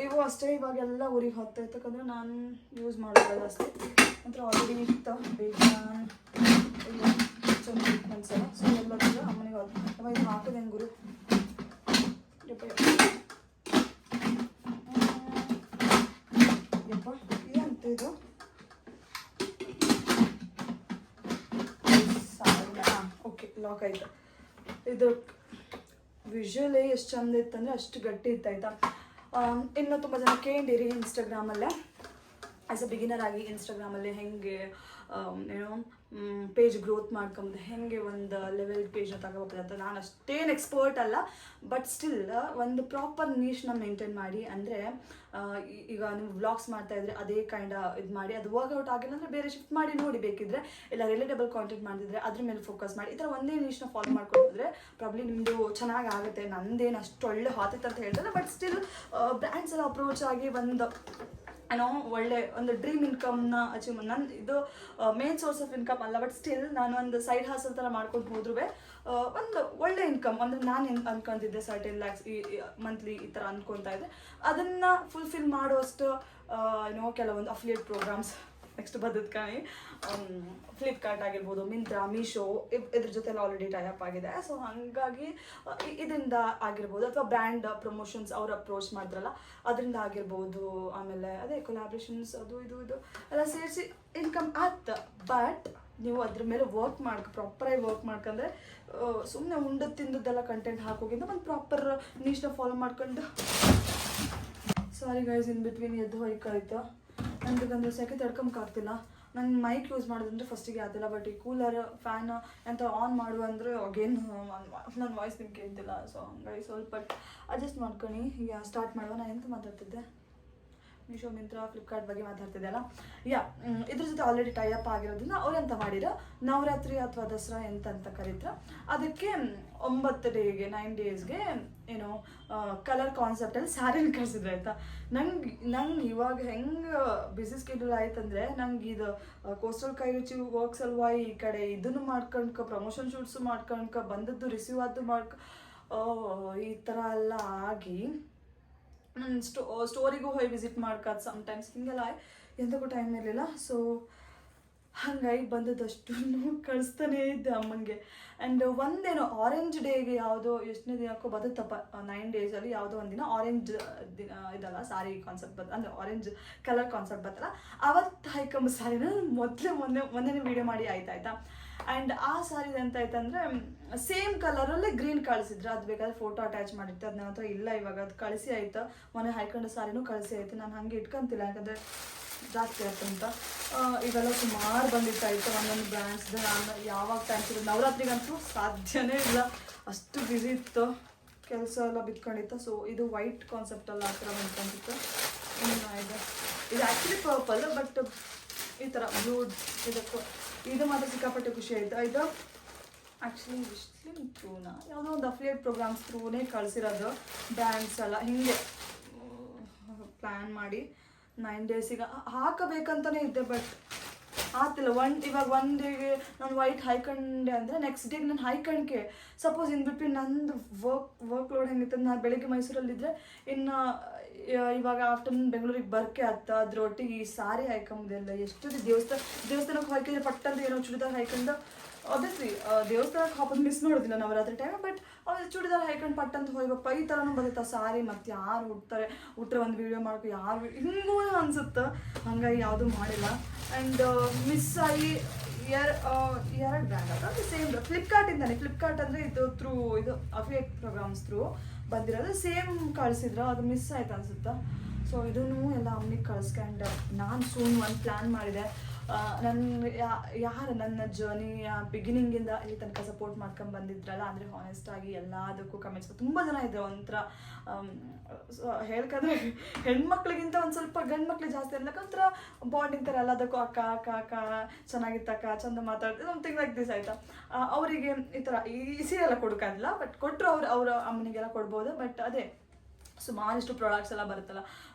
ಇವು ಅಷ್ಟೇ. ಇವಾಗೆಲ್ಲ ಊರಿಗೆ ಹೊತ್ತೈತೆ, ಯಾಕಂದರೆ ನಾನು ಯೂಸ್ ಮಾಡೋಲ್ಲ ಜಾಸ್ತಿ. ನಂತರ ಆಲ್ರೆಡಿ ಇತ್ತು ಬೇಜಾನ್ ಇಲ್ಲ ಚಂದ ಅನ್ಸಲ್ಲ. ಸೊ ಎಲ್ಲರಿಗೂ ಅಮ್ಮನಿಗೆ ಹೊತ್ತು ಇದು ಹಾಕೋದು ಹೆಂಗೆ ಗುರು. ಯಪ್ಪ ಏನಂತ ಇದು ಓಕೆ ಲಾಕ್ ಆಯ್ತು. ಇದು ವಿಜುವಲಿ ಎಷ್ಟು ಚಂದ ಇತ್ತಂದರೆ ಅಷ್ಟು ಗಟ್ಟಿ ಇತ್ತು ಆಯಿತಾ. ಇನ್ನು ತುಂಬ ಜನ ಕೇಳಿರಿ ಇನ್ಸ್ಟಾಗ್ರಾಮಲ್ಲೇ, ಆ್ಯಸ್ ಅ ಬಿಗಿನರ್ ಆಗಿ ಇನ್ಸ್ಟಾಗ್ರಾಮಲ್ಲಿ ಹೆಂಗೆ ಏನೋ ಪೇಜ್ ಗ್ರೋತ್ ಮಾಡ್ಕೊಂಬುದು, ಹೆಂಗೆ ಒಂದು ಲೆವೆಲ್ ಪೇಜ್ನ ತಗೋಬೋದು ಅಂತ. ನಾನು ಅಷ್ಟೇನು ಎಕ್ಸ್ಪರ್ಟ್ ಅಲ್ಲ, ಬಟ್ ಸ್ಟಿಲ್ ಒಂದು ಪ್ರಾಪರ್ ನೀಶ್ನ ಮೇಂಟೈನ್ ಮಾಡಿ. ಅಂದರೆ ಈಗ ನೀವು ವ್ಲಾಗ್ಸ್ ಮಾಡ್ತಾಯಿದ್ರೆ ಅದೇ ಕೈಂಡ ಇದು ಮಾಡಿ, ಅದು ವರ್ಕೌಟ್ ಆಗಿಲ್ಲ ಅಂದರೆ ಬೇರೆ ಶಿಫ್ಟ್ ಮಾಡಿ ನೋಡಿ ಬೇಕಿದ್ರೆ, ಇಲ್ಲ ರಿಲೇಟಬಲ್ ಕಾಂಟೆಂಟ್ ಮಾಡಿದ್ರೆ ಅದ್ರ ಮೇಲೆ ಫೋಕಸ್ ಮಾಡಿ. ಈ ಥರ ಒಂದೇ ನೀಶ್ನ ಫಾಲೋ ಮಾಡ್ಕೊಂಡಿದ್ರೆ ಪ್ರಾಬ್ಲಿ ನಿಮ್ಮದು ಚೆನ್ನಾಗಿ ಆಗುತ್ತೆ. ನಂದೇನು ಅಷ್ಟು ಒಳ್ಳೆ ಹಾತಿತ್ತು ಅಂತ ಹೇಳ್ತಾರೆ, ಬಟ್ ಸ್ಟಿಲ್ ಬ್ರ್ಯಾಂಡ್ಸ್ ಎಲ್ಲ ಅಪ್ರೋಚ್ ಆಗಿ ಒಂದು ಏನೋ ಒಳ್ಳೆ ಒಂದು ಡ್ರೀಮ್ ಇನ್ಕಮ್ನ ಅಚೀವ್ ನನ್ನ ಇದು ಮೇನ್ ಸೋರ್ಸ್ ಆಫ್ ಇನ್ಕಮ್ ಅಲ್ಲ, ಬಟ್ ಸ್ಟಿಲ್ ನಾನು ಒಂದು ಸೈಡ್ ಹಾಸಲ್ ಥರ ಮಾಡ್ಕೊಂಡು ಹೋದ್ರೂ ಒಂದು ಒಳ್ಳೆ ಇನ್ಕಮ್. ಅಂದರೆ ನಾನು ಅಂದ್ಕೊತಿದ್ದೆ ಸರ್ಟೆನ್ ಲ್ಯಾಕ್ಸ್ ಈ ಮಂತ್ಲಿ ಈ ಥರ ಅಂದ್ಕೊತಾ ಇದ್ದೆ. ಅದನ್ನು ಫುಲ್ಫಿಲ್ ಮಾಡುವಷ್ಟು ಏನೋ ಕೆಲವೊಂದು ಅಫಿಲಿಯೇಟ್ ಪ್ರೋಗ್ರಾಮ್ಸ್ ನೆಕ್ಸ್ಟ್ ಬದ್ದದ ಕಾಣಿ ಫ್ಲಿಪ್ಕಾರ್ಟ್ ಆಗಿರ್ಬೋದು, ಮಿಂತ್ರಾ, ಮೀಶೋ ಇದ್ರ ಜೊತೆ ಆಲ್ರೆಡಿ ಟೈಅಪ್ ಆಗಿದೆ. ಸೊ ಹಾಗಾಗಿ ಇದರಿಂದ ಆಗಿರ್ಬೋದು, ಅಥವಾ ಬ್ರ್ಯಾಂಡ್ ಪ್ರಮೋಷನ್ಸ್ ಅವ್ರು ಅಪ್ರೋಚ್ ಮಾಡಿದ್ರಲ್ಲ ಅದರಿಂದ ಆಗಿರ್ಬೋದು. ಆಮೇಲೆ ಅದೇ ಕೊಲಾಬ್ರೇಷನ್ಸ್ ಅದು ಇದು ಎಲ್ಲ ಸೇರಿಸಿ ಇನ್ಕಮ್ ಆತ. ಬಟ್ ನೀವು ಅದ್ರ ಮೇಲೆ ಪ್ರಾಪರಾಗಿ ವರ್ಕ್ ಮಾಡ್ಕೊಂಡ್ರೆ ಸುಮ್ಮನೆ ಉಂಡು ತಿಂದದ್ದೆಲ್ಲ ಕಂಟೆಂಟ್ ಹಾಕೋಗಿಂತ ಒಂದು ಪ್ರಾಪರ್ ನೀಶ್ನ ಫಾಲೋ ಮಾಡ್ಕೊಂಡು. ಸಾರಿ ಗೈಸ್, ಇನ್ ಬಿಟ್ವೀನ್ ಎದ್ದು ಹೋಯ್ಕಾಯ್ತು. ನನಗಂದ್ರೆ ಸೆಕೆ ತಡ್ಕೊಂಬಕ್ಕಾಗ್ತಿಲ್ಲ. ನಾನು ಮೈಕ್ ಯೂಸ್ ಮಾಡೋದಂದ್ರೆ ಫಸ್ಟಿಗೆ ಆಗ್ತಿಲ್ಲ, ಬಟ್ ಈ ಕೂಲರ್ ಫ್ಯಾನ್ ಅಂತ ಆನ್ ಮಾಡುವ ಅಂದರೆ ಅಗೇನ್ ನನ್ನ ವಾಯ್ಸ್ ನಿಮ್ಗೆ ಕೇಳ್ತಿಲ್ಲ. ಸೊ ಹಂಗಾಗಿ ಸ್ವಲ್ಪ ಅಡ್ಜಸ್ಟ್ ಮಾಡ್ಕೊಂಡು ಈಗ ಸ್ಟಾರ್ಟ್ ಮಾಡುವ. ನಾನು ಎಂತ ಮಾತಾಡ್ತಿದ್ದೆ? ಮೀಶೋ, ಮಿಂತ್ರಾ, ಫ್ಲಿಪ್ಕಾರ್ಟ್ ಬಗ್ಗೆ ಮಾತಾಡ್ತಿದ್ದೆ ಅಲ್ಲ. ಇದ್ರ ಜೊತೆ ಆಲ್ರೆಡಿ ಟೈಅಪ್ ಆಗಿರೋದ್ರಿಂದ ಅವ್ರು ಎಂತ ಮಾಡಿರೋ ನವರಾತ್ರಿ ಅಥವಾ ದಸರಾ ಎಂತ ಕರೀತಾರೆ, ಅದಕ್ಕೆ 9 ಡೇಸ್ಗೆ ಏನೋ ಕಲರ್ ಕಾನ್ಸೆಪ್ಟಲ್ಲಿ ಸ್ಯಾರಿನ ಕಳಿಸಿದ್ರು ಆಯಿತಾ. ನಂಗೆ ಇವಾಗ ಹೆಂಗೆ ಬಿಸಿ ಸ್ಕೆಡ್ಯೂಲ್ ಆಯ್ತಂದರೆ ನಂಗೆ ಇದು ಕೋಸ್ಟಲ್ ಕೈ ರುಚಿ ವರ್ಕ್ ಸಲುವಾಗಿ ಈ ಕಡೆ ಇದನ್ನು ಮಾಡ್ಕೊಂಡ್ಕ ಪ್ರಮೋಷನ್ ಶೂಟ್ಸು ಮಾಡ್ಕೊಂಡ್ಕ ಬಂದದ್ದು ರಿಸೀವ್ ಆದ್ದು ಈ ಥರ ಎಲ್ಲ ಆಗಿ ನಾನು ಸ್ಟೋರಿಗೂ ಹೋಗಿ ವಿಸಿಟ್ ಮಾಡ್ಕೋದು ಸಮ್ಟೈಮ್ಸ್ ಹಿಂಗೆಲ್ಲ ಎಂತಕ್ಕೂ ಟೈಮ್ ಇರಲಿಲ್ಲ. ಸೊ ಹಾಗಾಗಿ ಬಂದದಷ್ಟು ಕಳಿಸ್ತಾನೇ ಇದ್ದೆ ಅಮ್ಮಂಗೆ. ಆ್ಯಂಡ್ ಒಂದೇನೋ ಆರೆಂಜ್ ಡೇಗೆ ಯಾವುದೋ ಎಷ್ಟನೇ ದಿನಕ್ಕೋ ಬದುತ್ತಪ್ಪ 9 ಡೇಸಲ್ಲಿ ಯಾವುದೋ ಒಂದಿನ ಆರೆಂಜ್ ದಿನ ಇದಲ್ಲ ಸಾರಿ ಕಾನ್ಸೆಪ್ಟ್ ಅಂದರೆ ಆರೆಂಜ್ ಕಲರ್ ಕಾನ್ಸೆಪ್ಟ್ ಬರ್ತಲ್ಲ, ಅವತ್ತು ಹಾಯ್ಕೊಂಬ ಸಾರಿನ ಮೊನ್ನೆ ವೀಡಿಯೋ ಮಾಡಿ ಆಯ್ತಾಯ್ತಾ. ಆ್ಯಂಡ್ ಆ ಸಾರಿದು ಎಂತ ಆಯ್ತಂದರೆ ಸೇಮ್ ಕಲರಲ್ಲೇ ಗ್ರೀನ್ ಕಳಿಸಿದ್ರು. ಅದು ಬೇಕಾದ್ರೆ ಫೋಟೋ ಅಟ್ಯಾಚ್ ಮಾಡಿರ್ತೆ, ಅದು ನನ್ನ ಹತ್ರ ಇಲ್ಲ ಇವಾಗ. ಅದು ಕಳಿಸಿ ಆಯ್ತು, ಮೊನ್ನೆ ಹಾಯ್ಕೊಂಡ ಸಾರಿನೂ ಕಳಿಸಿ ಆಯ್ತು. ನಾನು ಹಾಗೆ ಇಟ್ಕೊಂತಿಲ್ಲ, ಯಾಕಂದರೆ ಜಾಸ್ತಿ ಆಯ್ತಂತ. ಇವೆಲ್ಲ ಸುಮಾರು ಬಂದಿತ್ತಾಯ್ತು ಒಂದೊಂದು ಬ್ರ್ಯಾಂಡ್ಸ್ದು. ನಾನು ಯಾವಾಗ ಟೈಮ್ ಸಿಗೋದು, ನವರಾತ್ರಿಗಂತೂ ಸಾಧ್ಯನೇ ಇಲ್ಲ, ಅಷ್ಟು ಬ್ಯುಸಿ ಇತ್ತು, ಕೆಲಸ ಎಲ್ಲ ಬಿತ್ಕೊಂಡಿತ್ತು. ಸೊ ಇದು ವೈಟ್ ಕಾನ್ಸೆಪ್ಟಲ್ಲ ಆ ಥರ ಬಂದ್ಕೊಂಡಿತ್ತು. ಇದು ಆ್ಯಕ್ಚುಲಿ ಪರ್ಪಲ್, ಬಟ್ ಈ ಥರ ಬ್ಲೂ ಇದಕ್ಕೂ ಇದು ಮಾತ್ರ ಸಿಕ್ಕಾಪಟ್ಟೆ ಖುಷಿ ಆಯಿತು. ಇದು ಆ್ಯಕ್ಚುಲಿ ವಿಶ್ಲಿಮ್ ಥ್ರೂನ ಯಾವುದೋ ಒಂದು ಅಫಿಲಿಯೇಟ್ ಪ್ರೋಗ್ರಾಮ್ಸ್ ಥ್ರೂನೇ ಕಳಿಸಿರೋದು ಬ್ರ್ಯಾಂಡ್ಸ್ ಎಲ್ಲ. ಹೀಗೆ ಪ್ಲ್ಯಾನ್ ಮಾಡಿ 9 ಡೇಸಿಗೆ ಹಾಕಬೇಕಂತಲೇ ಇದ್ದೆ, ಬಟ್ ಆಗ್ತಿಲ್ಲ. ಇವಾಗ 1 ಡೇಗೆ ನಾನು ವೈಟ್ ಹಾಯ್ಕೊಂಡೆ ಅಂದರೆ ನೆಕ್ಸ್ಟ್ ಡೇಗೆ ನಾನು ಹಾಯ್ಕೊಂಡ್ಕೆ ಸಪೋಸ್ ಇನ್ ಬಿಟ್ವೀನ್ ನಂದು ವರ್ಕ್ ಲೋಡ್ ಹೆಂಗಿತ್ತು. ನಾನು ಬೆಳಿಗ್ಗೆ ಮೈಸೂರಲ್ಲಿದ್ದರೆ ಇನ್ನು ಇವಾಗ ಆಫ್ಟರ್ನೂನ್ ಬೆಂಗಳೂರಿಗೆ ಬರ್ಕೆ ಆಗ್ತಾ ಅದ್ರೊಟ್ಟಿಗೆ ಈ ಸಾರಿ ಹಾಯ್ಕೊಂಬುದಿಲ್ಲ. ಎಷ್ಟು ದೇವಸ್ಥಾನಕ್ಕೆ ಹಾಕಿದ್ರೆ ಪಟ್ಟಂದು ಏನೋ ಚೂಡಿದಾರ್ ಹಾಯ್ಕೊಂಡು, ಆಬ್ವಿಯಸ್ಲಿ ದೇವಸ್ಥಾನಕ್ಕೆ ಹಾಕೋದು ಮಿಸ್ ಮಾಡೋದಿಲ್ಲ ನವರಾತ್ರಿ ಟೈಮ್, ಬಟ್ ಅವ್ರು ಚೂಡಿದಾರ್ ಹಾಯ್ಕೊಂಡು ಪಟ್ಟಂತ ಹೋಗ್ಬೇಕಪ್ಪ ಈ ಥರನೂ ಬರುತ್ತೆ ಸಾರಿ. ಮತ್ತು ಯಾರು ಹುಟ್ಟರೆ ಒಂದು ವೀಡಿಯೋ ಮಾಡ್ಕೊ ಯಾರು ಹಿಂಗೂ ಅನ್ಸುತ್ತೆ. ಹಾಗಾಗಿ ಯಾವುದೂ ಮಾಡಿಲ್ಲ. ಆ್ಯಂಡ್ ಮಿಸ್ ಆಗಿ ಎರಡು ಬ್ರ್ಯಾಂಡ್ ಅದು ಸೇಮ್ ಫ್ಲಿಪ್ಕಾರ್ಟಿಂದಾನೆ. ಫ್ಲಿಪ್ಕಾರ್ಟ್ ಅಂದರೆ ಇದು ಅಫಿಲಿಯೇಟ್ ಪ್ರೋಗ್ರಾಮ್ಸ್ ಥ್ರೂ ಬಂದಿರೋದು ಸೇಮ್ ಕಳಿಸಿದ್ರು, ಅದು ಮಿಸ್ ಆಯ್ತು ಅನ್ಸುತ್ತಾ. ಸೊ ಇದನ್ನು ಎಲ್ಲ ಅಮ್ಮನಿಗೆ ಕಳಿಸ್ಕೊಂಡು ನಾನು ಒಂದು ಪ್ಲ್ಯಾನ್ ಮಾಡಿದೆ. ನನ್ನ ಜರ್ನಿ ಬಿಗಿನಿಂಗಿಂದ ಇಲ್ಲಿ ತನಕ ಸಪೋರ್ಟ್ ಮಾಡ್ಕೊಂಡು ಬಂದಿದ್ರಲ್ಲ, ಅಂದರೆ ಹಾನೆಸ್ಟಾಗಿ ಎಲ್ಲದಕ್ಕೂ ಕಮೆಂಟ್ಸ್ ತುಂಬ ಜನ ಇದ್ದರು. ಒಂಥರ ಹೇಳ್ಕೊಂಡ್ರೆ ಹೆಣ್ಮಕ್ಳಿಗಿಂತ ಒಂದು ಸ್ವಲ್ಪ ಗಂಡು ಮಕ್ಳಿಗೆ ಜಾಸ್ತಿ ಅನ್ನಕ್ಕೆ ಒಂಥರ ಬಾಂಡಿಂಗ್ ಥರ ಎಲ್ಲದಕ್ಕೂ ಅಕ್ಕ ಚೆನ್ನಾಗಿತ್ತಕ್ಕ, ಚಂದ ಮಾತಾಡ್ತಿದ್ದು ಸಮಥಿಂಗ್ ಲೈಕ್ ದಿಸ್ ಆಯಿತಾ. ಅವರಿಗೆ ಈ ಥರ ಈ ಸೀರೆಲ್ಲ ಕೊಡೋಕ್ಕಾಗಿಲ್ಲ, ಬಟ್ ಕೊಟ್ಟರು ಅವ್ರ ಅಮ್ಮನಿಗೆಲ್ಲ ಕೊಡ್ಬೋದು. ಬಟ್ ಅದೇ ಸುಮಾರಷ್ಟು ಪ್ರಾಡಕ್ಟ್ಸ್ ಎಲ್ಲ ಬರುತ್ತಲ್ಲ,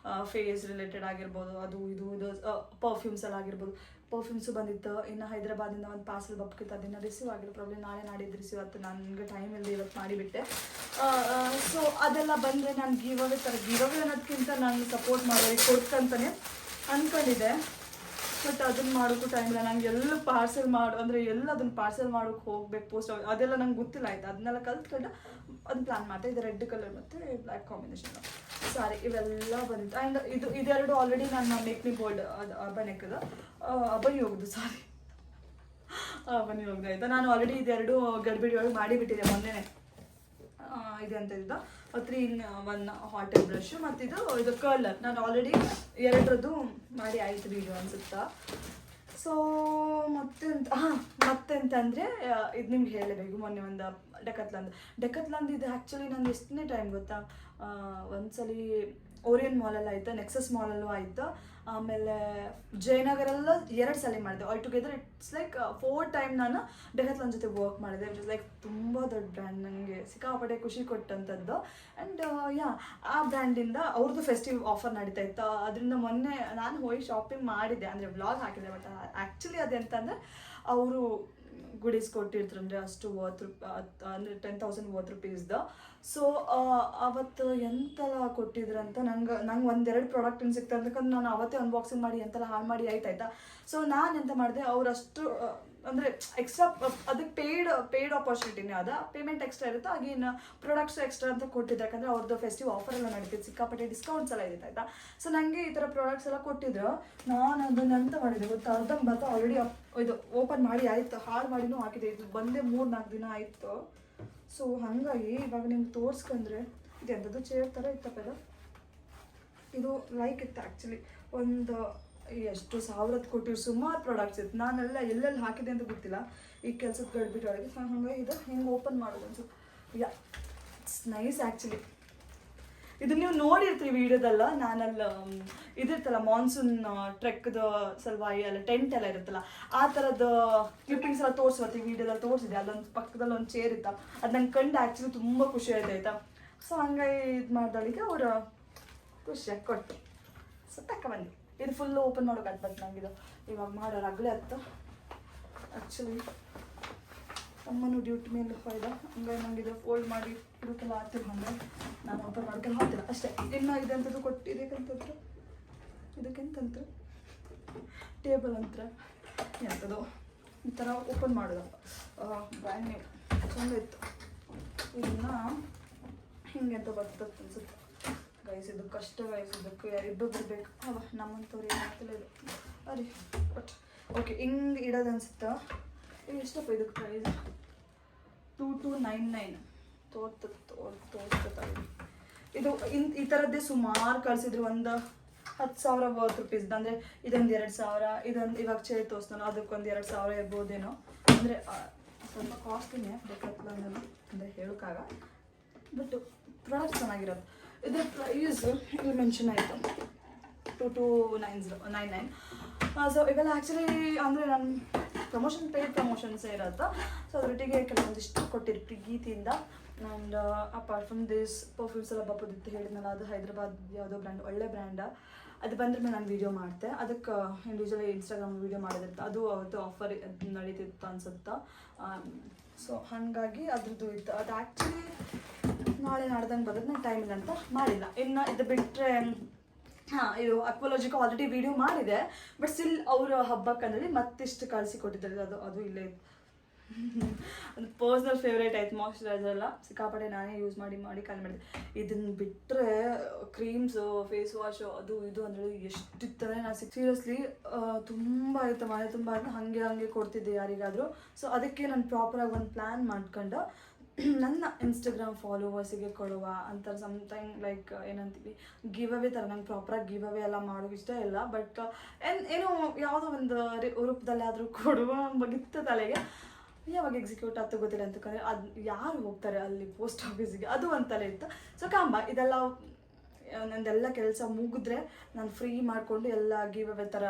ಫೇಸ್ ರಿಲೇಟೆಡ್ ಆಗಿರ್ಬೋದು, ಅದು ಇದು ಪರ್ಫ್ಯೂಮ್ಸ್ ಎಲ್ಲ ಆಗಿರ್ಬೋದು. ಪರ್ಫ್ಯೂಮ್ಸು ಬಂದಿತ್ತು. ಇನ್ನು ಹೈದ್ರಾಬಾದಿಂದ ಒಂದು ಪಾರ್ಸಲ್ ಬಪ್ಕಿತ್ತು, ಅದನ್ನು ರಿಸೀವ್ ಆಗಿರೋ ಪ್ರಾಬ್ಲಮ್ ನಾಳೆ ನಾಡಿದ್ದು ರಿಸೀವ್ ಆಗ್ತು. ನನಗೆ ಟೈಮ್ ಇಲ್ಲದೆ ಇವತ್ತು ಮಾಡಿಬಿಟ್ಟೆ. ಸೊ ಅದೆಲ್ಲ ಬಂದರೆ ನಾನು ಗಿವ್ ಅವೇ ಅನ್ನೋದಕ್ಕಿಂತ ನಾನು ಸಪೋರ್ಟ್ ಮಾಡೋರಿಗೆ ಕೊಡ್ತಂತಾನೆ ಅಂದ್ಕೊಂಡಿದ್ದೆ. ಬಟ್ ಅದನ್ನು ಮಾಡೋಕ್ಕೂ ಟೈಮ್ ಇಲ್ಲ. ನಂಗೆ ಎಲ್ಲ ಪಾರ್ಸೆಲ್ ಅದನ್ನು ಪಾರ್ಸೆಲ್ ಮಾಡೋಕ್ಕೆ ಹೋಗ್ಬೇಕು, ಪೋಸ್ಟ್ ಅದೆಲ್ಲ ನಂಗೆ ಗೊತ್ತಿಲ್ಲ ಆಯಿತು. ಅದನ್ನೆಲ್ಲ ಕಲ್ತ್ಕೊಂಡು ಅದನ್ನ ಪ್ಲ್ಯಾನ್ ಮಾಡ್ತಾ ಇದು ರೆಡ್ ಕಲರ್ ಮತ್ತು ಬ್ಲ್ಯಾಕ್ ಕಾಂಬಿನೇಷನ್ ಸಾರಿ ಇವೆಲ್ಲ ಬಂದಿತ್ತು. ಆ್ಯಂಡ್ ಇದೆರಡು ಆಲ್ರೆಡಿ ನಾನು ಮೇಕ್ ಮಿ ಬೋಲ್ಡ್ ಅದು ಅರ್ಬನೆಕ್ಕದು ಬನ್ನಿ ಹೋಗ್ದು ಆಯಿತಾ. ನಾನು ಆಲ್ರೆಡಿ ಇದೆರಡು ಗಡ್ಬಿಡಿ ಒಳಗೆ ಮಾಡಿಬಿಟ್ಟಿದ್ದೆ ಮೊನ್ನೆ. ಇದೆ ಅಂತ ಇದ್ದು 3-in-1 ಹಾಟ್ ಬ್ರಷ್ ಮತ್ತು ಇದು ಕರ್ಲರ್ ನಾನು ಆಲ್ರೆಡಿ ಎರಡರದ್ದು ಮಾಡಿ ಆಯಿತು ವೀಡಿಯೋ ಅನಿಸುತ್ತಾ. ಸೊ ಮತ್ತೆಂತಂದರೆ ಇದು ನಿಮ್ಗೆ ಹೇಳಬೇಕು. ಮೊನ್ನೆ ಒಂದು ಡೆಕತ್ಲಂದು ಇದು ಆ್ಯಕ್ಚುಲಿ ನಾನು ಎಷ್ಟನೇ ಟೈಮ್ ಗೊತ್ತಾ, ಒಂದ್ಸಲಿ ಓರಿಯನ್ ಮಾಲಲ್ಲಿ ಆಯಿತು, ನೆಕ್ಸಸ್ ಮಾಲಲ್ಲೂ ಆಯಿತು, ಆಮೇಲೆ ಜಯನಗರಲ್ಲ 2 ಸಲ ಮಾಡಿದೆ. All together it's like 4 time ನಾನು ಡೆಕತ್ಲಾನ್ ಜೊತೆ ವರ್ಕ್ ಮಾಡಿದೆ. ಇಟ್ ಇಸ್ ಲೈಕ್ ತುಂಬ ದೊಡ್ಡ ಬ್ರ್ಯಾಂಡ್, ನನಗೆ ಸಿಕ್ಕಾಪಟ್ಟೆ ಖುಷಿ ಕೊಟ್ಟಂಥದ್ದು. ಆ್ಯಂಡ್ ಆ ಬ್ರ್ಯಾಂಡಿಂದ ಅವ್ರದ್ದು ಫೆಸ್ಟಿವ್ ಆಫರ್ ನಡೀತಾ ಇತ್ತು. ಅದರಿಂದ ಮೊನ್ನೆ ನಾನು ಹೋಗಿ ಶಾಪಿಂಗ್ ಮಾಡಿದ್ದೆ, ಅಂದರೆ ವ್ಲಾಗ್ ಹಾಕಿದ್ದೆ. ಬಟ್ ಆ್ಯಕ್ಚುಲಿ ಅದೆಂತಂದರೆ ಅವರು ಗುಡೀಸ್ ಕೊಟ್ಟಿರ್ತಾರೆ ಅಷ್ಟು ವರ್ತ್ ಅಂದರೆ 10,000 ವರ್ತ್ ರುಪೀಸ್ದು. ಸೊ ಅವತ್ತು ಎಂತೆಲ್ಲ ಕೊಟ್ಟಿದ್ರಂತ ನಂಗೆ ಒಂದೆರಡು ಪ್ರಾಡಕ್ಟ್ ಏನು ಸಿಗ್ತದೆ ಅಂತಂದ್ರೆ ನಾನು ಅವತ್ತೇ ಅನ್ಬಾಕ್ಸಿಂಗ್ ಮಾಡಿ ಎಂತೆಲ್ಲ ಹಾಳು ಮಾಡಿ ಆಯ್ತಾಯ್ತಾ. ಸೊ ನಾನು ಎಂತ ಮಾಡಿದೆ, ಅವರಷ್ಟು ಅಂದರೆ ಎಕ್ಸ್ಟ್ರಾ ಅದಕ್ಕೆ ಪೇಯ್ಡ್ ಆಪರ್ಚುನಿಟಿನೇ ಅದ, ಪೇಮೆಂಟ್ ಎಕ್ಸ್ಟ್ರಾ ಇರುತ್ತೆ, ಹಾಗೇನು ಪ್ರಾಡಕ್ಟ್ಸ್ ಎಕ್ಸ್ಟ್ರಾ ಅಂತ ಕೊಟ್ಟಿದ್ದೆ. ಯಾಕಂದರೆ ಅವ್ರದ್ದು ಫೆಸ್ಟಿವ್ ಆಫರ್ ಎಲ್ಲ ನಡೀತಿತ್ತು, ಸಿಕ್ಕಾಪಟ್ಟೆ ಡಿಸ್ಕೌಂಟ್ಸ್ ಎಲ್ಲ ಇರುತ್ತೆ ಆಯಿತಾ. ಸೊ ನನಗೆ ಈ ಥರ ಪ್ರಾಡಕ್ಟ್ಸ್ ಎಲ್ಲ ಕೊಟ್ಟಿದ್ರು. ನಾನು ಅದನ್ನು ಎಂತ ಮಾಡಿದೆ ಗೊತ್ತಾ, ಅರ್ಧಂಬರ್ಧ ಆಲ್ರೆಡಿ ಇದು ಓಪನ್ ಮಾಡಿ ಆಯಿತು, ಹಾಳು ಮಾಡಿನೂ ಹಾಕಿದೆ. ಇದು ಬಂದೇ 3-4 ದಿನ ಆಯಿತು. ಸೊ ಹಾಗಾಗಿ ಇವಾಗ ನಿಮ್ಗೆ ತೋರಿಸ್ಕೊಂಡ್ರೆ ಇದು ಎಂಥದ್ದು ಚೇರ್ ಥರ ಇತ್ತಪ್ಪ. ಇದು ಲೈಕ್ ಇತ್ತು ಆ್ಯಕ್ಚುಲಿ. ಒಂದು ಎಷ್ಟು ಸಾವಿರದ್ದು ಕೊಟ್ಟಿರು, ಸುಮಾರು ಪ್ರಾಡಕ್ಟ್ಸ್ ಇತ್ತು. ನಾನೆಲ್ಲ ಎಲ್ಲೆಲ್ಲಿ ಹಾಕಿದೆ ಅಂತ ಗೊತ್ತಿಲ್ಲ ಈ ಕೆಲಸದ ಗಡ್ಬಿಟ್ಟು ಒಳಗೆ. ಸೊ ಹಾಗಾಗಿ ಇದು ಹಿಂಗೆ ಓಪನ್ ಮಾಡೋದು ಅನ್ಸುತ್ತೆ. ಯಾ, ಇಟ್ಸ್ ನೈಸ್ ಆ್ಯಕ್ಚುಲಿ. ಇದು ನೀವು ನೋಡಿರ್ತೀವಿ ವಿಡಿಯೋದಲ್ಲ, ನಾನೆಲ್ಲ ಇದಿರ್ತಲ್ಲ ಮಾನ್ಸೂನ್ ಟ್ರೆಕ್ದು ಸಲುವಾಗಿ ಎಲ್ಲ ಟೆಂಟ್ ಎಲ್ಲ ಇರುತ್ತಲ್ಲ, ಆ ಥರದ್ದು ಕ್ಲಿಪ್ಪಿಂಗ್ಸ್ ಎಲ್ಲ ತೋರಿಸ್ಬರ್ತೀವಿ, ವಿಡಿಯೋದಲ್ಲಿ ತೋರಿಸಿದೆ. ಅಲ್ಲೊಂದು ಪಕ್ಕದಲ್ಲಿ ಒಂದು ಚೇರ್ ಇತ್ತ, ಅದು ನಂಗೆ ಕಂಡು ಆ್ಯಕ್ಚುಲಿ ತುಂಬ ಖುಷಿ ಆಯ್ತು ಆಯಿತಾ. ಸೊ ಹಂಗಾಗಿ ಇದು ಮಾಡ್ದಳಿಗೆ ಅವರು ಖುಷಿಯಾಗಿ ಕೊಟ್ಟು ಸೊ ತಗೊಂಡ್ಬಂದು ಇದು ಫುಲ್ಲು ಓಪನ್ ಮಾಡೋಕೆ ಆಗ್ಬಾರ್ದು ನಂಗಿದು. ಇವಾಗ ಮಾಡೋರು ಅಗ್ಲೇ ಹತ್ತು ಆ್ಯಕ್ಚುಲಿ. ಅಮ್ಮನೂ ಡ್ಯೂಟಿ ಮೇಲೆ ಹೋಯ್ದ, ಹಂಗಾಗಿ ನಂಗಿದು ಫೋಲ್ಡ್ ಮಾಡಿ ಇಡಕ್ಕೆಲ್ಲ ಆಗ್ತಿಲ್ಲ. ಹಂಗೆ ನಾನು ಓಪನ್ ಮಾಡೋಕ್ಕೆಲ್ಲ ಆಗ್ತಿಲ್ಲ ಅಷ್ಟೇ. ಇನ್ನು ಇದಂಥದ್ದು ಇದಕ್ಕಂತಂದ್ರೆ ಇದಕ್ಕೆಂತಂದ್ರೆ ಟೇಬಲ್ ಅಂತ ಎಂಥದ್ದು ಈ ಥರ ಓಪನ್ ಮಾಡೋದು ಬ್ರ್ಯಾಂಡ್ ನ್ಯೂ ಚಂದ ಇತ್ತು. ಇದನ್ನು ಹಿಂಗೆ ಅಂತ ಬರ್ತದೆ ಅನ್ಸುತ್ತೆ ಗೈಸ್. ಇದು ಕಷ್ಟ ಗೈಸ್, ಇದಕ್ಕೆ ಇಬ್ಬೊಬ್ರು ಬೇಕು. ಅವ ನಮ್ಮಂಥವ್ರು ಏನಾಗ್ತಿಲ್ಲ ಇದು ಅರಿ ಬಟ್ ಓಕೆ ಹಿಂಗೆ ಇಡೋದು ಅನ್ಸುತ್ತಾ. ಇದು ಎಷ್ಟಪ್ಪ ಇದಕ್ಕೆ ಪ್ರೈಸ್? 2299 ತೋರ್ತದೆ. ಇದು ಈ ಥರದ್ದೇ ಸುಮಾರು ಕಳಿಸಿದ್ರು. ಒಂದು 10,000 ವರ್ತ್ ರುಪೀಸ್. ಅಂದರೆ ಇದೊಂದು 2,000, ಇದೊಂದು ಇವಾಗ ಚೇರ್ ತೋರಿಸ್ತಾನೋ ಅದಕ್ಕೊಂದು 2,000 ಇರ್ಬೋದೇನೋ. ಅಂದರೆ ಸ್ವಲ್ಪ ಕಾಸ್ಟ್ಲಿನೇ ಬೇಕಾಗ್ತದೆ ಅಂದರೆ ಹೇಳೋಕ್ಕಾಗ, ಬಟ್ ಪ್ರಾಡಕ್ಟ್ ಚೆನ್ನಾಗಿರೋದು. ಇದರ ಪ್ರೈಸ್ ಇಲ್ಲಿ ಮೆನ್ಷನ್ ಆಯಿತು 2299. ಸೊ ಇವೆಲ್ಲ ಆ್ಯಕ್ಚುಲಿ ಅಂದರೆ ನಾನು ಪೇಯ್ಡ್ ಪ್ರಮೋಷನ್ಸೇ ಇರುತ್ತೆ. ಸೊ ಅದರೊಟ್ಟಿಗೆ ಕೆಲವೊಂದಿಷ್ಟು ಕೊಟ್ಟಿರ್ತೀವಿ ಗೀತಿಯಿಂದ. And apart from this perfumes ಎಲ್ಲ ಬಪ್ಪದಿತ್ತು ಹೇಳಿದ್ನಲ್ಲ, ಅದು ಹೈದ್ರಾಬಾದ್ ಯಾವುದೋ ಬ್ರ್ಯಾಂಡ್, ಒಳ್ಳೆ ಬ್ರ್ಯಾಂಡ. ಅದು ಬಂದ್ರ ಮೇಲೆ ನಾನು ವೀಡಿಯೋ ಮಾಡಿದೆ. ಅದಕ್ಕೆ ಇಂಡಿವಿಜುವಲಿ ಇನ್ಸ್ಟಾಗ್ರಾಮ್ ವೀಡಿಯೋ ಮಾಡೋದಿತ್ತು, ಅದು ಅವತ್ತು ಆಫರ್ ನಡೀತಿತ್ತು ಅನ್ಸುತ್ತಾ. ಸೊ ಹಾಗಾಗಿ ಅದ್ರದ್ದು ಇತ್ತು. ಅದು ಆ್ಯಕ್ಚುಲಿ ನಾಳೆ ನಾಡ್ದಂಗೆ ಬರೋದು ನಂಗೆ ಟೈಮ್ ಇಲ್ಲ ಅಂತ ಮಾಡಿಲ್ಲ. ಇನ್ನು ಇದು ಬಿಟ್ಟರೆ ಇದು ಅಕ್ವಾಲಜಿಕ್ ಆಲ್ರೆಡಿ ವೀಡಿಯೋ ಮಾಡಿದೆ, ಬಟ್ ಸ್ಟಿಲ್ ಅವರ ಹಬ್ಬಕ್ಕೆ ಅಂದರೆ ಮತ್ತಿಷ್ಟು ಕಳಿಸಿ ಕೊಟ್ಟಿದ್ದಾರೆ. ಅದು ಇಲ್ಲೇ ಒಂದು ಪರ್ಸ್ನಲ್ ಫೇವ್ರೇಟ್ ಆಯ್ತು. ಮಾಯ್ಶ್ಚರೈಸರ್ ಎಲ್ಲ ಸಿಕ್ಕಾಪಟ್ಟೆ ನಾನೇ ಯೂಸ್ ಮಾಡಿ ಖಾಲಿ ಮಾಡಿದೆ. ಇದನ್ನು ಬಿಟ್ಟರೆ ಕ್ರೀಮ್ಸು, ಫೇಸ್ ವಾಶು, ಅದು ಇದು ಅಂದರೆ ಎಷ್ಟಿತ್ತಂದರೆ ನಾನು ಸೀರಿಯಸ್ಲಿ ತುಂಬ ಆಯಿತು, ಮನೆ ತುಂಬ ಆಯಿತು. ಹಾಗೆ ಕೊಡ್ತಿದ್ದೆ ಯಾರಿಗಾದರೂ. ಸೊ ಅದಕ್ಕೆ ನಾನು ಪ್ರಾಪರಾಗಿ ಒಂದು ಪ್ಲ್ಯಾನ್ ಮಾಡ್ಕೊಂಡು ನನ್ನ ಇನ್ಸ್ಟಾಗ್ರಾಮ್ ಫಾಲೋವರ್ಸಿಗೆ ಕೊಡುವ ಅಂತ ಸಮಥಿಂಗ್ ಲೈಕ್ ಏನಂತೀವಿ ಗಿವ್ ಅವೇ ಥರ. ನಂಗೆ ಪ್ರಾಪರಾಗಿ ಗಿವ್ ಅವೇ ಎಲ್ಲ ಮಾಡೋಕೆ ಇಷ್ಟ ಇಲ್ಲ, ಬಟ್ ಏನೋ ಯಾವುದೋ ಒಂದು ರೂಪದಲ್ಲಿ ಆದರೂ ಕೊಡುವ ಬಗಿತ್ತ ತಲೆಗೆ. ಯಾವಾಗ ಎಕ್ಸಿಕ್ಯೂಟ್ ಆಗ್ತಾ ಗೊತ್ತಿಲ್ಲ ಅಂತಂದರೆ ಅದು ಯಾರು ಹೋಗ್ತಾರೆ ಅಲ್ಲಿ ಪೋಸ್ಟ್ ಆಫೀಸಿಗೆ, ಅದು ಒಂದು ತಲೆ ಇತ್ತು. ಸೊ ಕಾಂಬ ಇದೆಲ್ಲ ನಂದೆಲ್ಲ ಕೆಲಸ ಮುಗಿದ್ರೆ ನಾನು ಫ್ರೀ ಮಾಡಿಕೊಂಡು ಎಲ್ಲ ಗಿವ್ ಅವೇ ಥರ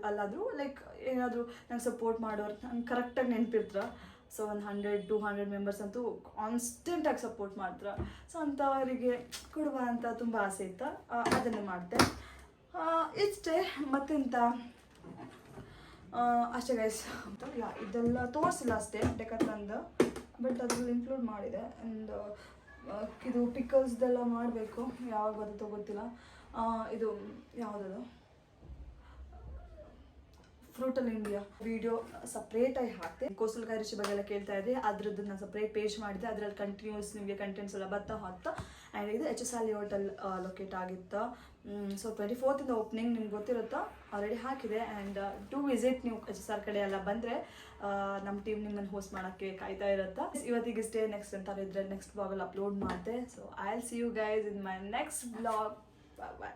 ಅಲ್ಲಾದರೂ ಲೈಕ್ ಏನಾದರೂ ನಂಗೆ ಸಪೋರ್ಟ್ ಮಾಡೋರು ನಂಗೆ ಕರೆಕ್ಟಾಗಿ ನೆನಪಿರ್ತಾರೆ. ಸೊ ಒಂದು 100-200 ಮೆಂಬರ್ಸ್ ಅಂತೂ ಕಾನ್ಸ್ಟೆಂಟಾಗಿ ಸಪೋರ್ಟ್ ಮಾಡ್ತಾರೆ. ಸೊ ಅಂಥವರಿಗೆ ಕೊಡುವ ಅಂತ ತುಂಬ ಆಸೆ ಇತ್ತು, ಅದನ್ನು ಮಾಡಿದೆ. ಇಷ್ಟೇ, ಮತ್ತೆಂತ ಅಷ್ಟೇ ಗೈಸ್. ಇದೆಲ್ಲ ತೋರಿಸಿಲ್ಲ ಅಷ್ಟೇ ಡೆಕಾಥ್ಲಾನ್ದು, ಬಟ್ ಅದ್ರಲ್ಲಿ ಇನ್ಕ್ಲೂಡ್ ಮಾಡಿದೆ. ಆ್ಯಂಡ್ ಇದು ಪಿಕಲ್ಸ್ದೆಲ್ಲ ಮಾಡಬೇಕು, ಯಾವಾಗ ಬರುತ್ತೋ ಗೊತ್ತಿಲ್ಲ. ಇದು ಯಾವುದದು ಫ್ರೂಟಲ್ ಇಂಡಿಯಾ ವಿಡಿಯೋ ಸಪ್ರೇಟಾಗಿ ಹಾಕ್ತೆ. ಕೋಸ್ಟಲ್ ಗೈರಿಶ್ ಬಗ್ಗೆ ಎಲ್ಲ ಕೇಳ್ತಾ ಇದ್ದೆ, ಅದ್ರದ್ದು ನಾನು ಸಪ್ರೇಟ್ ಪೇಜ್ ಮಾಡಿದೆ. ಅದರಲ್ಲಿ ಕಂಟಿನ್ಯೂಸ್ ನಿಮಗೆ ಕಂಟೆಂಟ್ಸ್ ಎಲ್ಲ ಬರ್ತಾ ಹೋಗ್ತಾ. ಆ್ಯಂಡ್ ಇದು HSL ಹೋಟೆಲ್ ಲೊಕೇಟ್ ಆಗಿತ್ತು. ಸೊ 24th ಓಪನಿಂಗ್ ನಿಮ್ಗೆ ಗೊತ್ತಿರುತ್ತಾ, ಆಲ್ರೆಡಿ ಹಾಕಿದೆ. ಆ್ಯಂಡ್ ಟು ವಿಸಿಟ್ ನೀವು HSL ಕಡೆ ಎಲ್ಲ ಬಂದರೆ ನಮ್ಮ ಟೀಮ್ ನಿಮ್ಮನ್ನು ಹೋಸ್ಟ್ ಮಾಡೋಕ್ಕೆ ಕಾಯ್ತಾ ಇರುತ್ತೆ. ಇವತ್ತಿಗೆ ಸ್ಟೇ ನೆಕ್ಸ್ಟ್ ಅಂತ ಇದ್ರೆ ನೆಕ್ಸ್ಟ್ ಬ್ಲಾಗಲ್ಲಿ ಅಪ್ಲೋಡ್ ಮಾಡಿದೆ. So I will see you guys in my next blog. Bye.